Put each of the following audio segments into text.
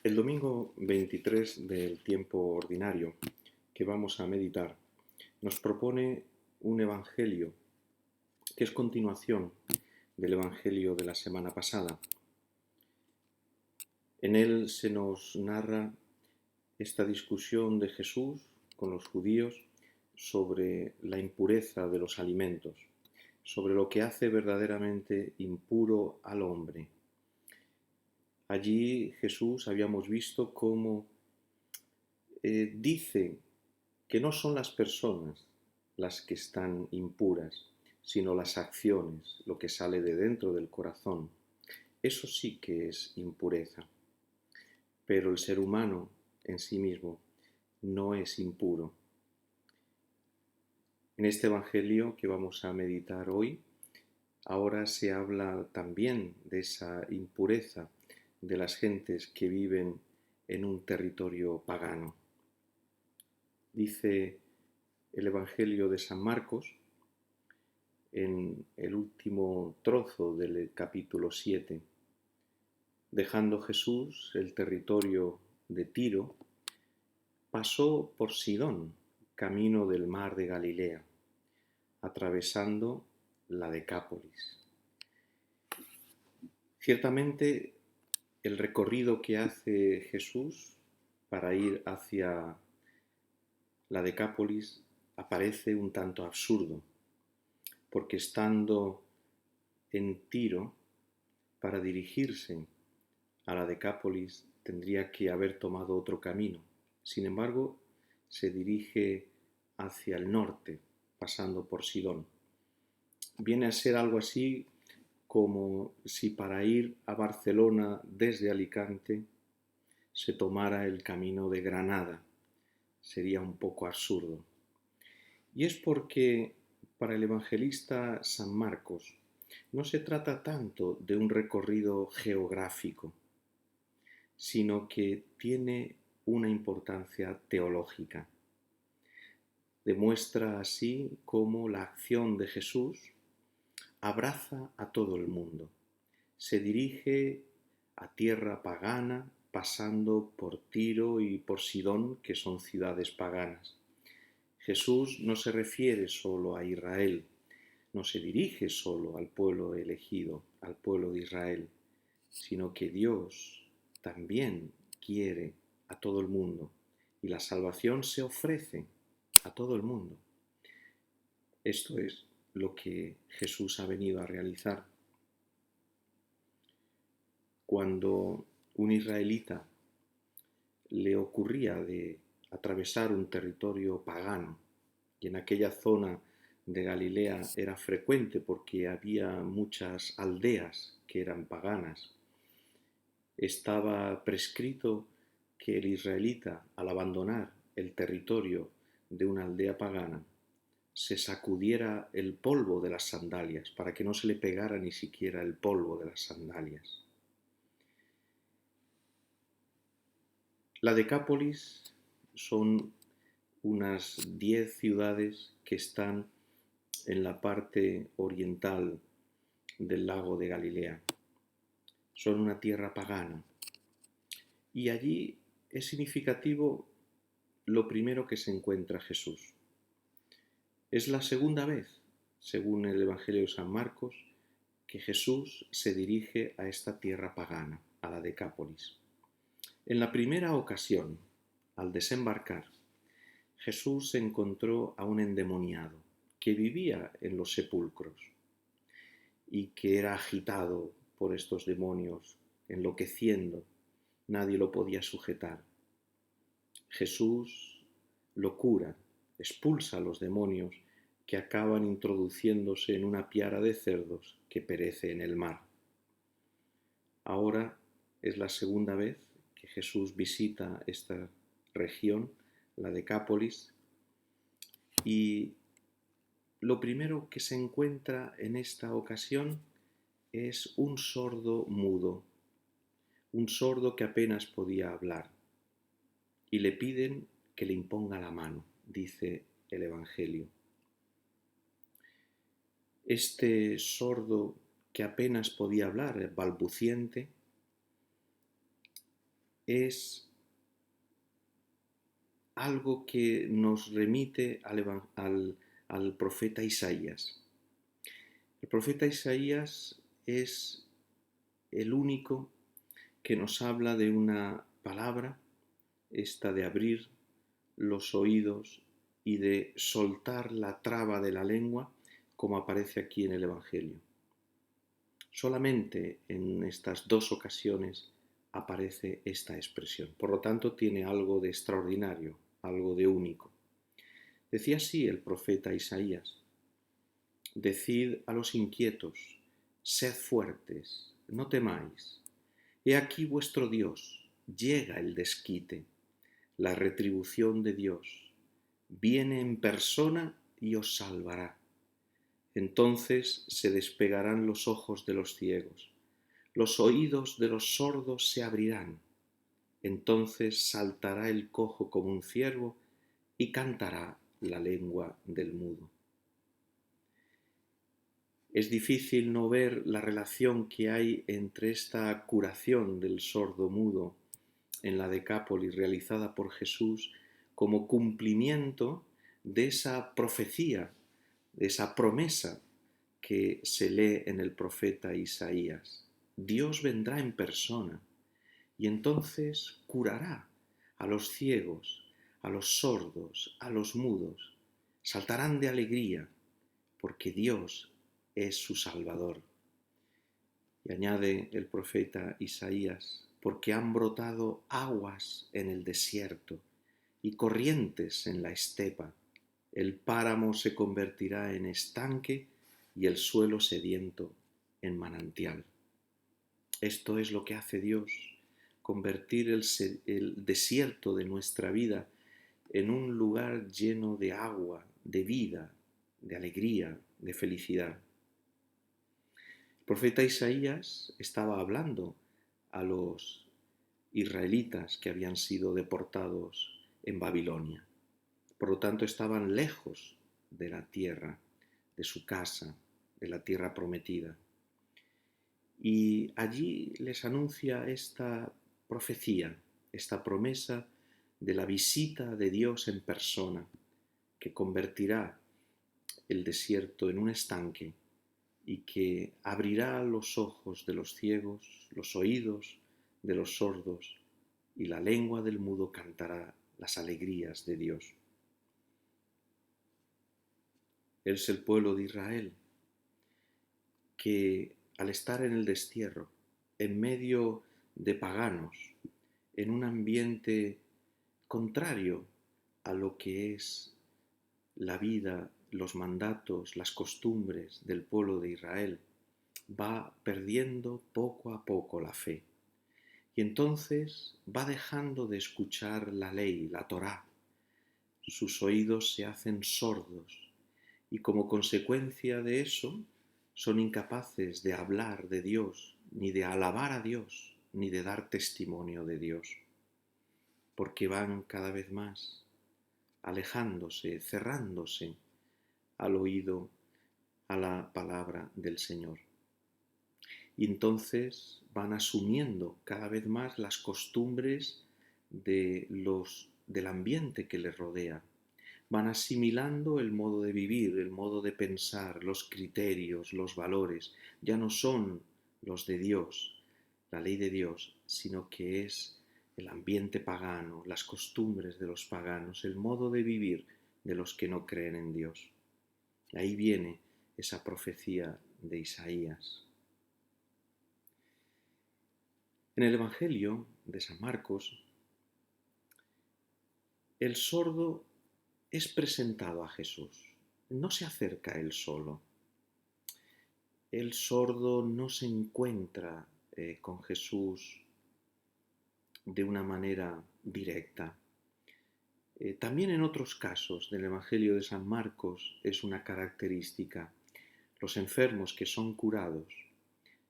El domingo 23 del tiempo ordinario que vamos a meditar nos propone un evangelio que es continuación del evangelio de la semana pasada. En él se nos narra esta discusión de Jesús con los judíos sobre la impureza de los alimentos, sobre lo que hace verdaderamente impuro al hombre. Allí Jesús habíamos visto cómo dice que no son las personas las que están impuras, sino las acciones, lo que sale de dentro del corazón. Eso sí que es impureza. Pero el ser humano en sí mismo no es impuro. En este evangelio que vamos a meditar hoy, ahora se habla también de esa impureza de las gentes que viven en un territorio pagano. Dice el Evangelio de San Marcos, en el último trozo del capítulo 7, dejando Jesús el territorio de Tiro, pasó por Sidón, camino del mar de Galilea, atravesando la Decápolis. Ciertamente, el recorrido que hace Jesús para ir hacia la Decápolis aparece un tanto absurdo, porque estando en Tiro, para dirigirse a la Decápolis tendría que haber tomado otro camino. Sin embargo, se dirige hacia el norte, pasando por Sidón. Viene a ser algo así como si para ir a Barcelona desde Alicante se tomara el camino de Granada. Sería un poco absurdo. Y es porque para el evangelista San Marcos no se trata tanto de un recorrido geográfico, sino que tiene una importancia teológica. Demuestra así cómo la acción de Jesús abraza a todo el mundo. Se dirige a tierra pagana, pasando por Tiro y por Sidón, que son ciudades paganas. Jesús no se refiere solo a Israel, no se dirige solo al pueblo elegido, al pueblo de Israel, sino que Dios también quiere a todo el mundo y la salvación se ofrece a todo el mundo. Esto es lo que Jesús ha venido a realizar. Cuando un israelita le ocurría de atravesar un territorio pagano, y en aquella zona de Galilea era frecuente porque había muchas aldeas que eran paganas, estaba prescrito que el israelita, al abandonar el territorio de una aldea pagana, se sacudiera el polvo de las sandalias para que no se le pegara ni siquiera el polvo de las sandalias. La Decápolis son unas 10 ciudades que están en la parte oriental del lago de Galilea. Son una tierra pagana. Y allí es significativo lo primero que se encuentra Jesús. Es la segunda vez, según el Evangelio de San Marcos, que Jesús se dirige a esta tierra pagana, a la Decápolis. En la primera ocasión, al desembarcar, Jesús se encontró a un endemoniado que vivía en los sepulcros y que era agitado por estos demonios, enloqueciendo. Nadie lo podía sujetar. Jesús lo cura, expulsa a los demonios que acaban introduciéndose en una piara de cerdos que perece en el mar. Ahora es la segunda vez que Jesús visita esta región, la Decápolis, y lo primero que se encuentra en esta ocasión es un sordo mudo, un sordo que apenas podía hablar, y le piden que le imponga la mano, dice el Evangelio. Este sordo que apenas podía hablar, balbuciente, es algo que nos remite al profeta Isaías. El profeta Isaías es el único que nos habla de una palabra, esta de abrir los oídos y de soltar la traba de la lengua, como aparece aquí en el Evangelio. Solamente en estas dos ocasiones aparece esta expresión. Por lo tanto, tiene algo de extraordinario, algo de único. Decía así el profeta Isaías: decid a los inquietos, sed fuertes, no temáis. He aquí vuestro Dios, llega el desquite, la retribución de Dios. Viene en persona y os salvará. Entonces se despegarán los ojos de los ciegos, los oídos de los sordos se abrirán. Entonces saltará el cojo como un ciervo y cantará la lengua del mudo. Es difícil no ver la relación que hay entre esta curación del sordo mudo en la Decápolis realizada por Jesús como cumplimiento de esa profecía, de esa promesa que se lee en el profeta Isaías. Dios vendrá en persona y entonces curará a los ciegos, a los sordos, a los mudos. Saltarán de alegría porque Dios es su Salvador. Y añade el profeta Isaías: porque han brotado aguas en el desierto y corrientes en la estepa. El páramo se convertirá en estanque y el suelo sediento en manantial. Esto es lo que hace Dios, convertir el desierto de nuestra vida en un lugar lleno de agua, de vida, de alegría, de felicidad. El profeta Isaías estaba hablando a los israelitas que habían sido deportados en Babilonia. Por lo tanto, estaban lejos de la tierra, de su casa, de la tierra prometida. Y allí les anuncia esta profecía, esta promesa de la visita de Dios en persona, que convertirá el desierto en un estanque y que abrirá los ojos de los ciegos, los oídos de los sordos, y la lengua del mudo cantará las alegrías de Dios. Es el pueblo de Israel que, al estar en el destierro, en medio de paganos, en un ambiente contrario a lo que es la vida, los mandatos, las costumbres del pueblo de Israel, va perdiendo poco a poco la fe. Y entonces va dejando de escuchar la ley, la Torá. Sus oídos se hacen sordos y como consecuencia de eso son incapaces de hablar de Dios, ni de alabar a Dios, ni de dar testimonio de Dios, porque van cada vez más alejándose, cerrándose al oído, a la palabra del Señor. Y entonces van asumiendo cada vez más las costumbres del ambiente que les rodea. Van asimilando el modo de vivir, el modo de pensar, los criterios, los valores. Ya no son los de Dios, la ley de Dios, sino que es el ambiente pagano, las costumbres de los paganos, el modo de vivir de los que no creen en Dios. Ahí viene esa profecía de Isaías. En el Evangelio de San Marcos, el sordo es presentado a Jesús. No se acerca él solo. El sordo no se encuentra con Jesús de una manera directa. También en otros casos del Evangelio de San Marcos es una característica. Los enfermos que son curados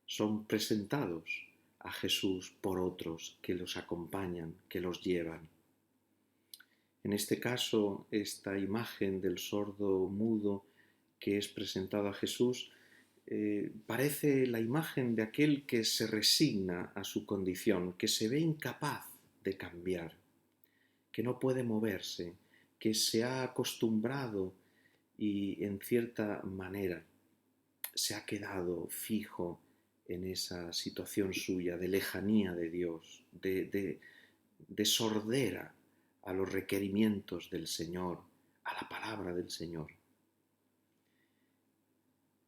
son presentados a Jesús por otros que los acompañan, que los llevan. En este caso, esta imagen del sordo mudo que es presentado a Jesús parece la imagen de aquel que se resigna a su condición, que se ve incapaz de cambiar, que no puede moverse, que se ha acostumbrado y en cierta manera se ha quedado fijo en esa situación suya de lejanía de Dios, de sordera a los requerimientos del Señor, a la palabra del Señor.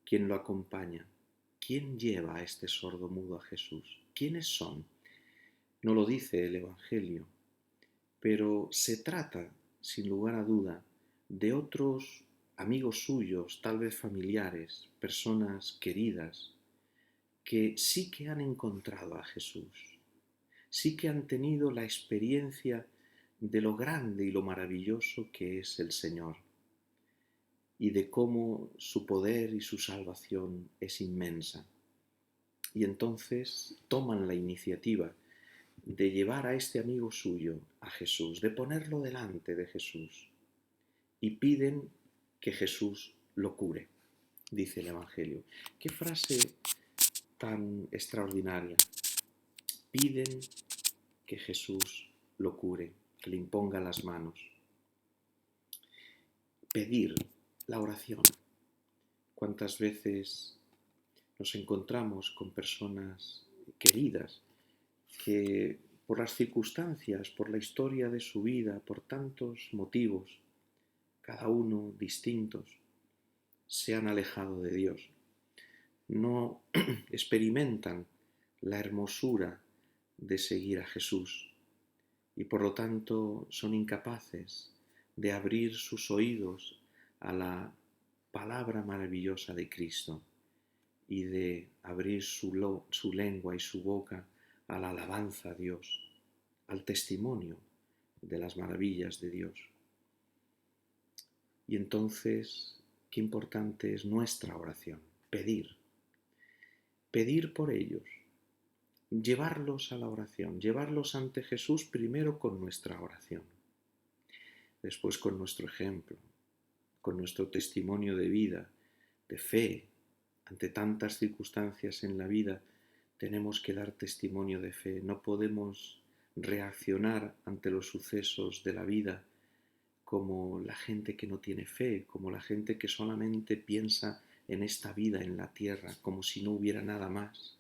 ¿Quién lo acompaña? ¿Quién lleva a este sordo mudo a Jesús? ¿Quiénes son? No lo dice el Evangelio, pero se trata, sin lugar a duda, de otros amigos suyos, tal vez familiares, personas queridas, que sí que han encontrado a Jesús, sí que han tenido la experiencia de lo grande y lo maravilloso que es el Señor y de cómo su poder y su salvación es inmensa. Y entonces toman la iniciativa de llevar a este amigo suyo a Jesús, de ponerlo delante de Jesús y piden que Jesús lo cure, dice el Evangelio. Qué frase tan extraordinaria. Piden que Jesús lo cure, que le imponga las manos. Pedir, la oración. ¿Cuántas veces nos encontramos con personas queridas que por las circunstancias, por la historia de su vida, por tantos motivos, cada uno distintos, se han alejado de Dios? No experimentan la hermosura de seguir a Jesús y por lo tanto son incapaces de abrir sus oídos a la palabra maravillosa de Cristo y de abrir su lengua y su boca a la alabanza a Dios, al testimonio de las maravillas de Dios. Y entonces, qué importante es nuestra oración, pedir por ellos, llevarlos a la oración, llevarlos ante Jesús primero con nuestra oración, después con nuestro ejemplo, con nuestro testimonio de vida, de fe. Ante tantas circunstancias en la vida tenemos que dar testimonio de fe. No podemos reaccionar ante los sucesos de la vida como la gente que no tiene fe, como la gente que solamente piensa en esta vida, en la tierra, como si no hubiera nada más.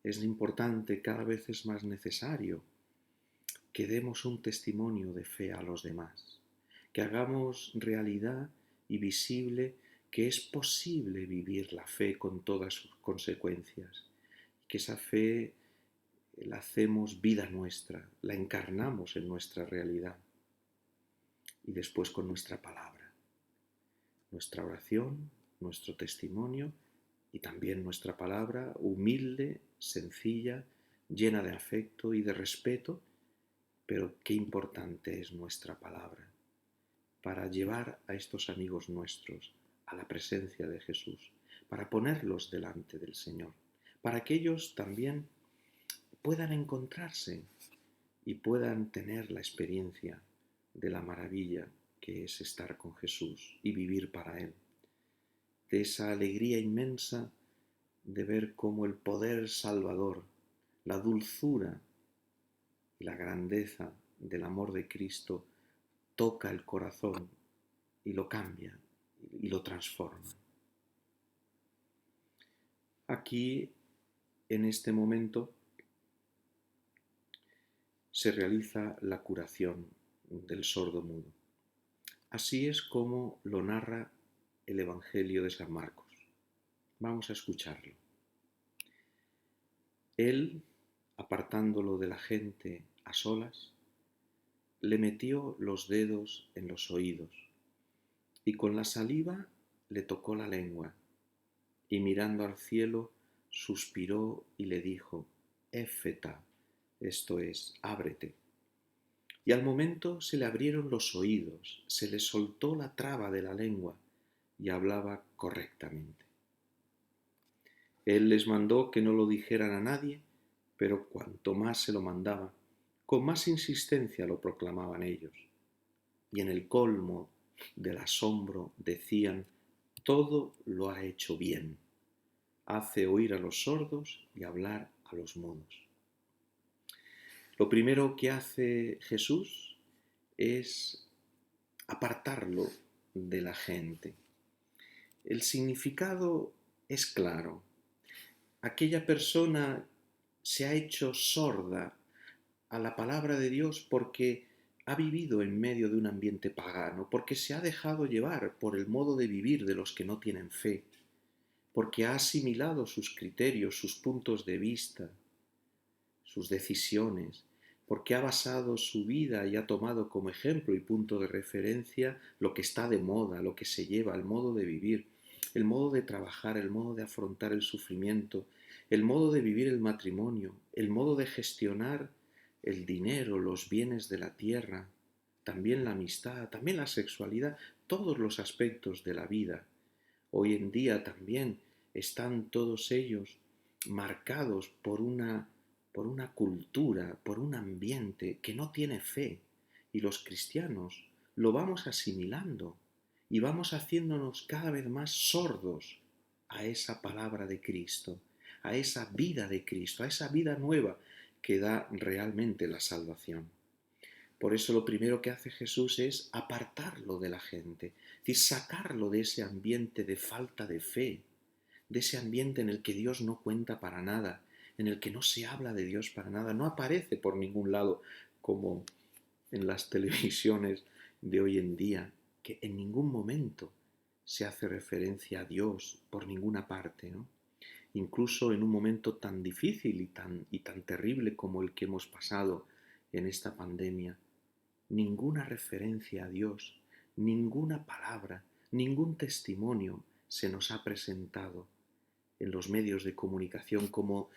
Es importante, cada vez es más necesario que demos un testimonio de fe a los demás, que hagamos realidad y visible que es posible vivir la fe con todas sus consecuencias, que esa fe la hacemos vida nuestra, la encarnamos en nuestra realidad y después con nuestra palabra, nuestra oración, nuestro testimonio y también nuestra palabra humilde, sencilla, llena de afecto y de respeto, pero qué importante es nuestra palabra para llevar a estos amigos nuestros a la presencia de Jesús, para ponerlos delante del Señor, para que ellos también puedan encontrarse y puedan tener la experiencia de la maravilla que es estar con Jesús y vivir para Él, de esa alegría inmensa de ver cómo el poder salvador, la dulzura y la grandeza del amor de Cristo toca el corazón y lo cambia y lo transforma. Aquí, en este momento, se realiza la curación del sordo mudo. Así es como lo narra el Evangelio de San Marcos. Vamos a escucharlo. Él, apartándolo de la gente a solas, le metió los dedos en los oídos y con la saliva le tocó la lengua y mirando al cielo suspiró y le dijo: Éfeta, esto es, ábrete. Y al momento se le abrieron los oídos, se le soltó la traba de la lengua y hablaba correctamente. Él les mandó que no lo dijeran a nadie, pero cuanto más se lo mandaba, con más insistencia lo proclamaban ellos. Y en el colmo del asombro decían: todo lo ha hecho bien. Hace oír a los sordos y hablar a los mudos. Lo primero que hace Jesús es apartarlo de la gente. El significado es claro. Aquella persona se ha hecho sorda a la palabra de Dios porque ha vivido en medio de un ambiente pagano, porque se ha dejado llevar por el modo de vivir de los que no tienen fe, porque ha asimilado sus criterios, sus puntos de vista, sus decisiones, porque ha basado su vida y ha tomado como ejemplo y punto de referencia lo que está de moda, lo que se lleva, el modo de vivir, el modo de trabajar, el modo de afrontar el sufrimiento, el modo de vivir el matrimonio, el modo de gestionar el dinero, los bienes de la tierra, también la amistad, también la sexualidad, todos los aspectos de la vida. Hoy en día también están todos ellos marcados por una cultura, por un ambiente que no tiene fe. Y los cristianos lo vamos asimilando y vamos haciéndonos cada vez más sordos a esa palabra de Cristo, a esa vida de Cristo, a esa vida nueva que da realmente la salvación. Por eso lo primero que hace Jesús es apartarlo de la gente, es decir, sacarlo de ese ambiente de falta de fe, de ese ambiente en el que Dios no cuenta para nada, en el que no se habla de Dios para nada, no aparece por ningún lado como en las televisiones de hoy en día, que en ningún momento se hace referencia a Dios por ninguna parte, ¿no? Incluso en un momento tan difícil y tan terrible como el que hemos pasado en esta pandemia, ninguna referencia a Dios, ninguna palabra, ningún testimonio se nos ha presentado en los medios de comunicación como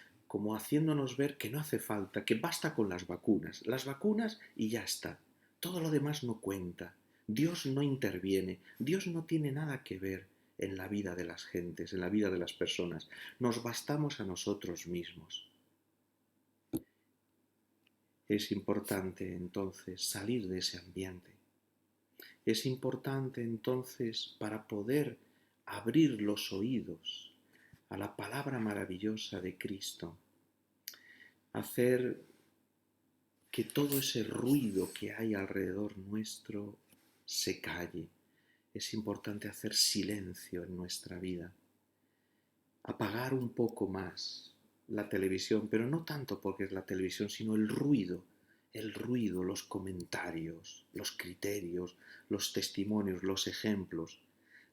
haciéndonos ver que no hace falta, que basta con las vacunas y ya está. Todo lo demás no cuenta. Dios no interviene, Dios no tiene nada que ver en la vida de las gentes, en la vida de las personas. Nos bastamos a nosotros mismos. Es importante entonces salir de ese ambiente. Es importante entonces para poder abrir los oídos a la palabra maravillosa de Cristo, hacer que todo ese ruido que hay alrededor nuestro se calle. Es importante hacer silencio en nuestra vida, apagar un poco más la televisión, pero no tanto porque es la televisión, sino el ruido, los comentarios, los criterios, los testimonios, los ejemplos,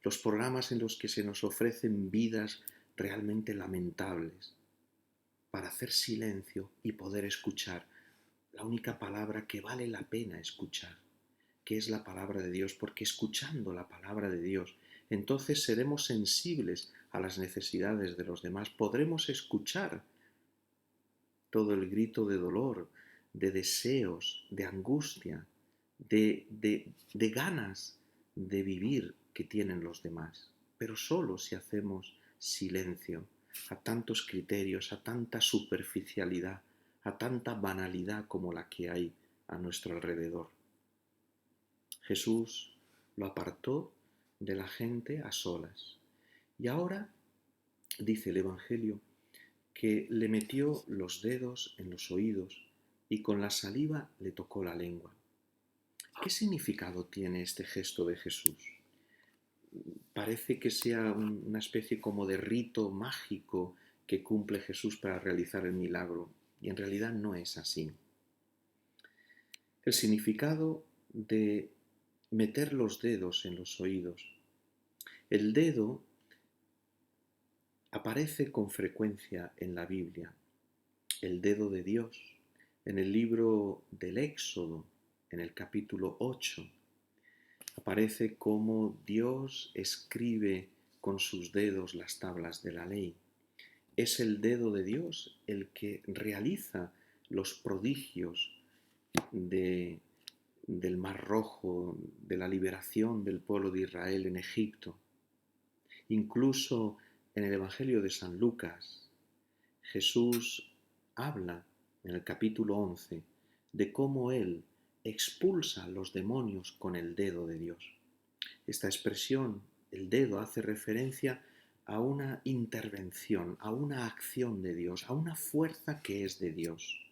los programas en los que se nos ofrecen vidas realmente lamentables, para hacer silencio y poder escuchar la única palabra que vale la pena escuchar, que es la palabra de Dios, porque escuchando la palabra de Dios, entonces seremos sensibles a las necesidades de los demás, podremos escuchar todo el grito de dolor, de deseos, de angustia, de ganas de vivir que tienen los demás, pero solo si hacemos silencio a tantos criterios, a tanta superficialidad, a tanta banalidad como la que hay a nuestro alrededor. Jesús lo apartó de la gente a solas. Y ahora, dice el Evangelio, que le metió los dedos en los oídos y con la saliva le tocó la lengua. ¿Qué significado tiene este gesto de Jesús? Parece que sea una especie como de rito mágico que cumple Jesús para realizar el milagro, y en realidad no es así. El significado de meter los dedos en los oídos. El dedo aparece con frecuencia en la Biblia, el dedo de Dios, en el libro del Éxodo, en el capítulo 8, aparece cómo Dios escribe con sus dedos las tablas de la ley. Es el dedo de Dios el que realiza los prodigios del Mar Rojo, de la liberación del pueblo de Israel en Egipto. Incluso en el Evangelio de San Lucas, Jesús habla en el capítulo 11 de cómo Él expulsa a los demonios con el dedo de Dios. Esta expresión, el dedo, hace referencia a una intervención, a una acción de Dios, a una fuerza que es de Dios.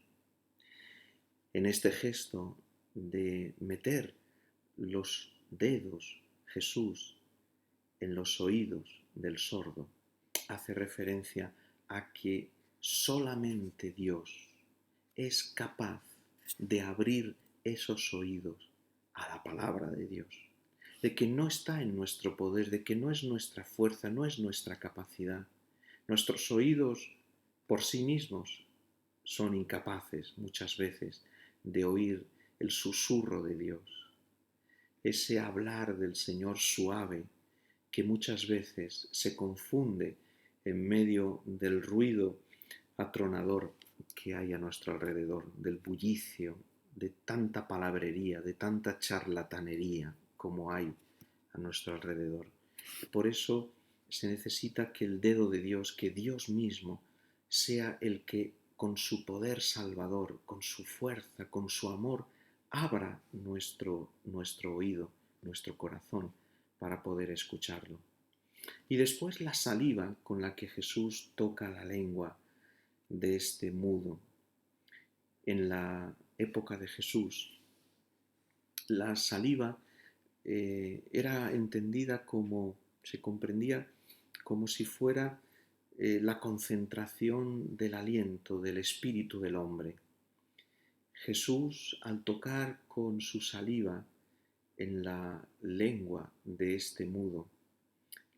En este gesto de meter los dedos Jesús en los oídos del sordo, hace referencia a que solamente Dios es capaz de abrir esos oídos a la palabra de Dios, de que no está en nuestro poder, de que no es nuestra fuerza, no es nuestra capacidad. Nuestros oídos por sí mismos son incapaces muchas veces de oír el susurro de Dios, ese hablar del Señor suave que muchas veces se confunde en medio del ruido atronador que hay a nuestro alrededor, del bullicio, de tanta palabrería, de tanta charlatanería como hay a nuestro alrededor. Por eso se necesita que el dedo de Dios, que Dios mismo, sea el que con su poder salvador, con su fuerza, con su amor, abra nuestro oído, nuestro corazón, para poder escucharlo. Y después la saliva con la que Jesús toca la lengua de este mudo. En la época de Jesús, la saliva era entendida como, se comprendía como si fuera la concentración del aliento, del espíritu del hombre. Jesús, al tocar con su saliva en la lengua de este mudo,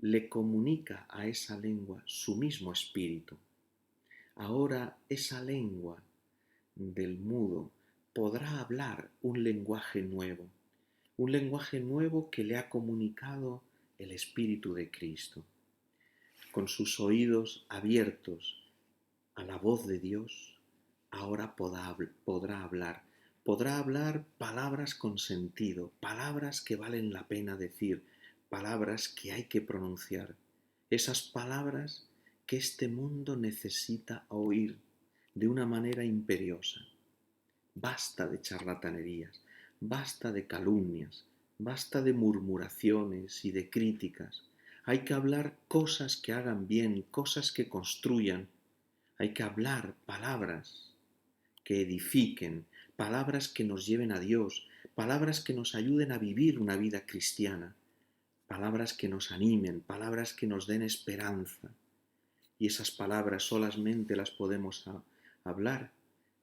le comunica a esa lengua su mismo espíritu. Ahora esa lengua del mudo podrá hablar un lenguaje nuevo que le ha comunicado el Espíritu de Cristo. Con sus oídos abiertos a la voz de Dios, ahora podrá hablar palabras con sentido, palabras que valen la pena decir, palabras que hay que pronunciar, esas palabras que este mundo necesita oír de una manera imperiosa. Basta de charlatanerías, basta de calumnias, basta de murmuraciones y de críticas. Hay que hablar cosas que hagan bien, cosas que construyan. Hay que hablar palabras que edifiquen, palabras que nos lleven a Dios, palabras que nos ayuden a vivir una vida cristiana, palabras que nos animen, palabras que nos den esperanza. Y esas palabras solamente las podemos hablar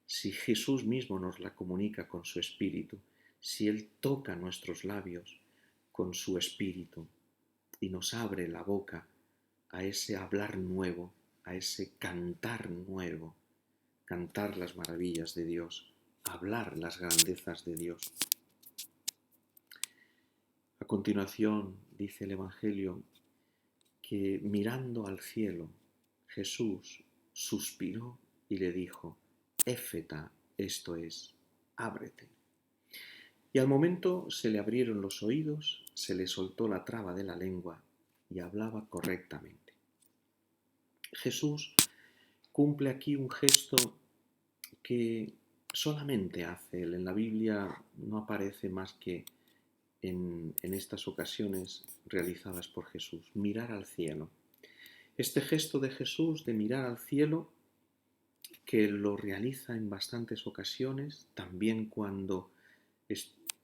si Jesús mismo nos la comunica con su Espíritu, si Él toca nuestros labios con su Espíritu y nos abre la boca a ese hablar nuevo, a ese cantar nuevo, cantar las maravillas de Dios, hablar las grandezas de Dios. A continuación dice el Evangelio que mirando al cielo, Jesús suspiró y le dijo: Éfeta, esto es, ábrete. Y al momento se le abrieron los oídos, se le soltó la traba de la lengua y hablaba correctamente. Jesús cumple aquí un gesto que solamente hace Él. En la Biblia no aparece más que en estas ocasiones realizadas por Jesús, mirar al cielo. Este gesto de Jesús de mirar al cielo, que lo realiza en bastantes ocasiones, también cuando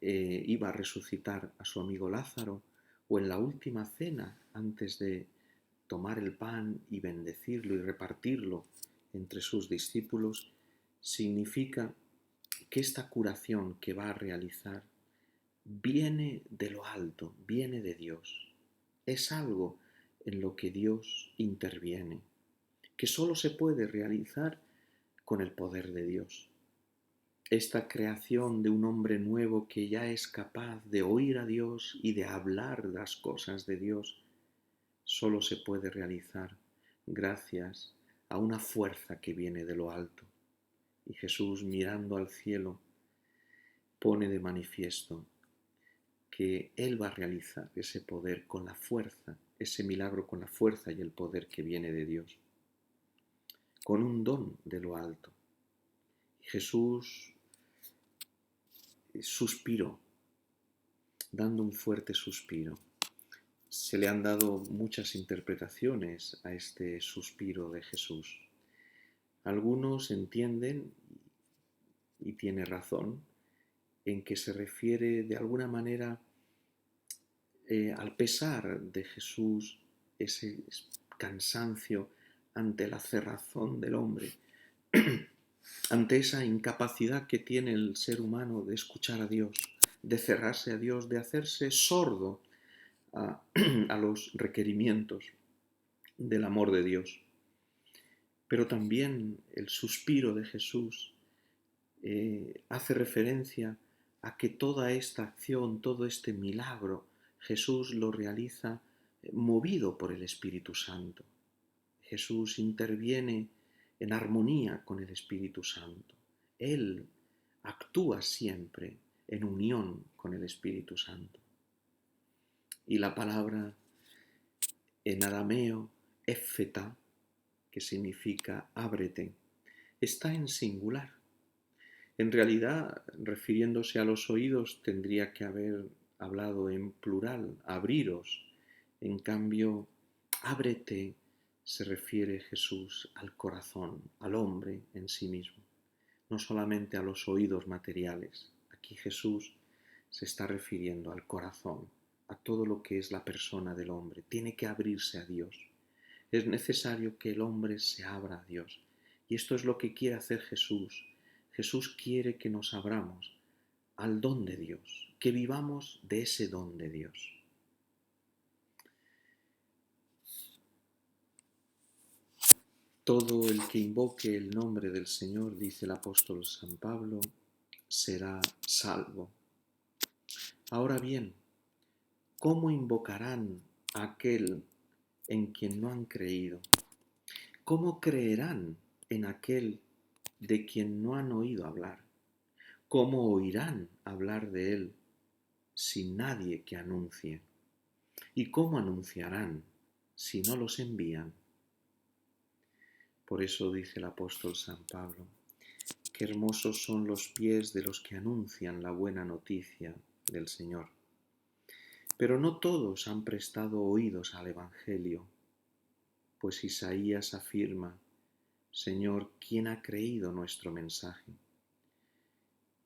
iba a resucitar a su amigo Lázaro, o en la última cena, antes de tomar el pan y bendecirlo y repartirlo entre sus discípulos, significa que esta curación que va a realizar viene de lo alto, viene de Dios. Es algo en lo que Dios interviene, que solo se puede realizar con el poder de Dios. Esta creación de un hombre nuevo que ya es capaz de oír a Dios y de hablar las cosas de Dios, solo se puede realizar gracias a una fuerza que viene de lo alto. Y Jesús, mirando al cielo, pone de manifiesto que Él va a realizar ese poder con la fuerza, ese milagro con la fuerza y el poder que viene de Dios, con un don de lo alto. Jesús suspiró, dando un fuerte suspiro. Se le han dado muchas interpretaciones a este suspiro de Jesús. Algunos entienden y tiene razón, en que se refiere de alguna manera al pesar de Jesús, ese cansancio ante la cerrazón del hombre, ante esa incapacidad que tiene el ser humano de escuchar a Dios, de cerrarse a Dios, de hacerse sordo a, a los requerimientos del amor de Dios. Pero también el suspiro de Jesús hace referencia a que toda esta acción, todo este milagro, Jesús lo realiza movido por el Espíritu Santo. Jesús interviene en armonía con el Espíritu Santo. Él actúa siempre en unión con el Espíritu Santo. Y la palabra en arameo, éfeta, que significa ábrete, está en singular. En realidad, refiriéndose a los oídos, tendría que haber hablado en plural, abriros. En cambio, ábrete se refiere Jesús al corazón, al hombre en sí mismo, no solamente a los oídos materiales. Aquí Jesús se está refiriendo al corazón, a todo lo que es la persona del hombre. Tiene que abrirse a Dios. Es necesario que el hombre se abra a Dios. Y esto es lo que quiere hacer Jesús. Jesús quiere que nos abramos al don de Dios, que vivamos de ese don de Dios. Todo el que invoque el nombre del Señor, dice el apóstol San Pablo, será salvo. Ahora bien, ¿cómo invocarán a aquel en quien no han creído? ¿Cómo creerán en aquel de quien no han oído hablar? ¿Cómo oirán hablar de él sin nadie que anuncie? ¿Y cómo anunciarán si no los envían? Por eso dice el apóstol San Pablo, qué hermosos son los pies de los que anuncian la buena noticia del Señor. Pero no todos han prestado oídos al Evangelio, pues Isaías afirma, Señor, ¿quién ha creído nuestro mensaje?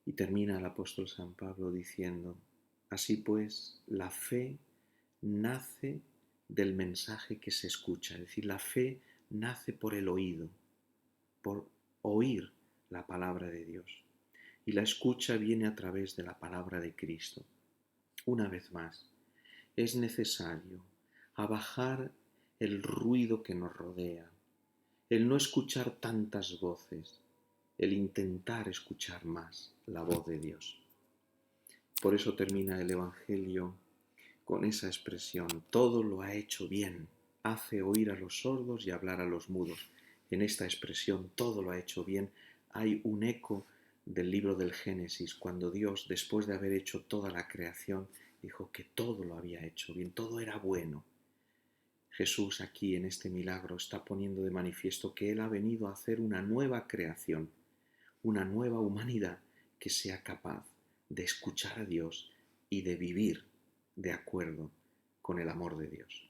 Y termina el apóstol San Pablo diciendo, así pues, la fe nace del mensaje que se escucha, es decir, la fe nace por el oído, por oír la palabra de Dios. Y la escucha viene a través de la palabra de Cristo. Una vez más, es necesario abajar el ruido que nos rodea, el no escuchar tantas voces, el intentar escuchar más la voz de Dios. Por eso termina el Evangelio con esa expresión, todo lo ha hecho bien, hace oír a los sordos y hablar a los mudos. En esta expresión, todo lo ha hecho bien, hay un eco del libro del Génesis, cuando Dios, después de haber hecho toda la creación, dijo que todo lo había hecho bien, todo era bueno. Jesús aquí en este milagro está poniendo de manifiesto que Él ha venido a hacer una nueva creación, una nueva humanidad que sea capaz de escuchar a Dios y de vivir de acuerdo con el amor de Dios.